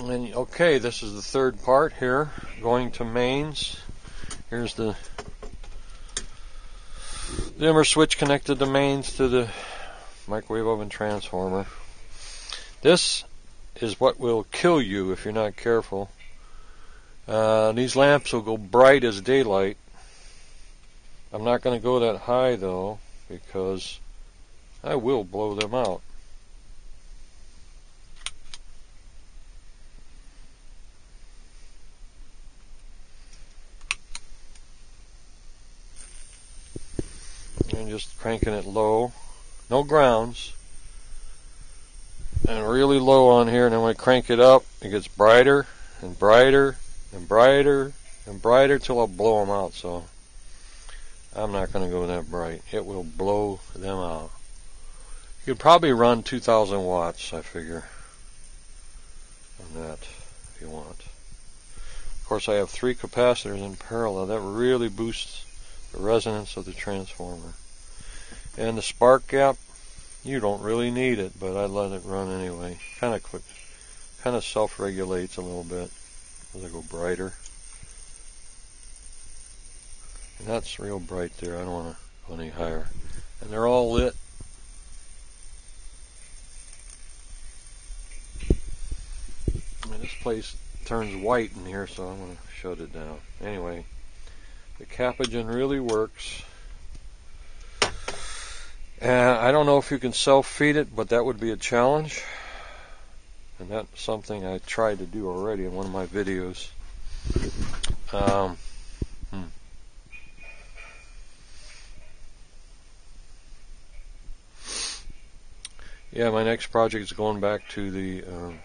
And okay, this is the third part here, going to mains. Here's the dimmer switch connected to mains to the microwave oven transformer. This is what will kill you if you're not careful. These lamps will go bright as daylight. I'm not going to go that high though, because I will blow them out. And just cranking it low, no grounds, and really low on here, and then when I crank it up, it gets brighter and brighter and brighter and brighter till I'll blow them out. So I'm not going to go that bright. It will blow them out. You could probably run 2,000 watts, I figure, on that if you want. Of course, I have 3 capacitors in parallel. That really boosts the resonance of the transformer. And the spark gap, you don't really need it, but I let it run anyway. Kind of self-regulates a little bit as I go brighter. And that's real bright there. I don't want to go any higher. And they're all lit. And this place turns white in here, so I'm going to shut it down. Anyway, the Kapagen really works. And I don't know if you can self-feed it, but that would be a challenge. And that's something I tried to do already in one of my videos. Yeah, my next project is going back to the... I'm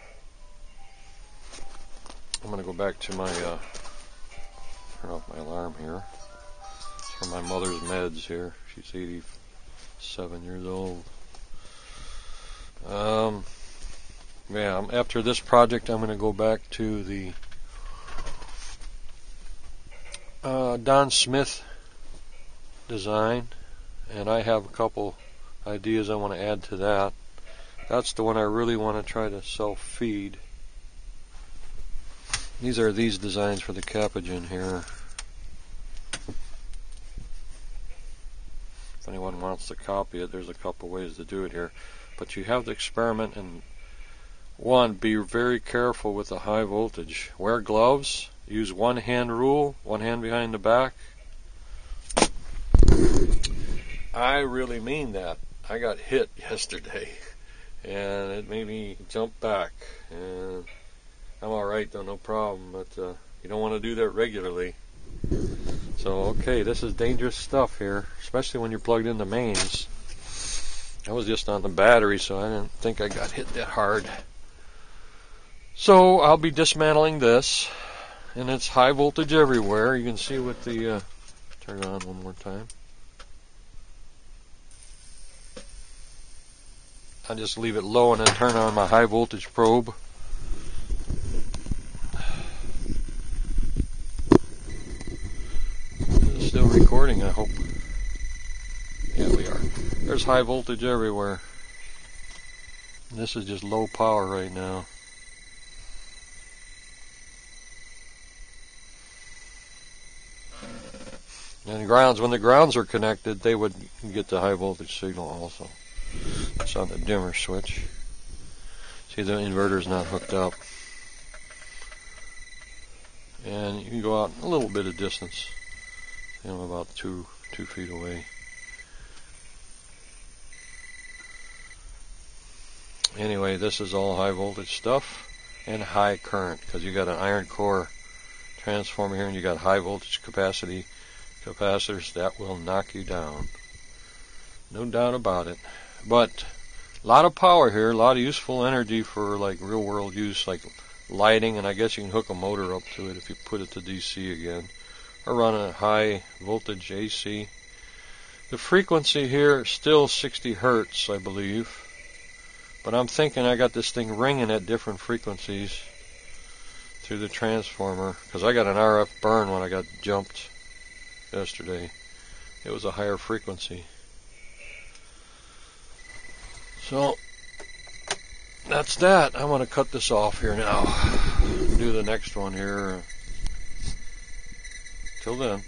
going to go back to my... turn off my alarm here. It's for my mother's meds here. She's 87 years old. Yeah, after this project, I'm going to go back to the Don Smith design, and I have a couple ideas I want to add to that. That's the one I really want to try to self-feed. These are these designs for the Kapagen here. If anyone wants to copy it, there's a couple ways to do it here. But you have to experiment, and one, be very careful with the high voltage. Wear gloves, use one hand rule, one hand behind the back. I really mean that. I got hit yesterday, and it made me jump back. And I'm alright though, no problem, but you don't want to do that regularly. So, okay, this is dangerous stuff here, especially when you're plugged into mains. I was just on the battery, so I didn't think I got hit that hard. So, I'll be dismantling this, and it's high voltage everywhere. You can see with the, turn it on one more time. I just leave it low and then turn on my high voltage probe. This is still recording, I hope. Yeah, we are. There's high voltage everywhere. And this is just low power right now. And grounds, when the grounds are connected, they would get the high voltage signal also. It's on the dimmer switch. See, the inverter's not hooked up. And you can go out a little bit of distance. I'm about 2 feet away. Anyway, this is all high voltage stuff and high current, because you got an iron core transformer here and you got high voltage capacitors that will knock you down. No doubt about it. But a lot of power here, a lot of useful energy for like real world use, like lighting, and I guess you can hook a motor up to it if you put it to DC again, or run a high voltage AC. The frequency here is still 60 hertz, I believe, but I'm thinking I got this thing ringing at different frequencies through the transformer, because I got an RF burn when I got jumped yesterday. It was a higher frequency. So that's that. I want to cut this off here now. do the next one here. Till then.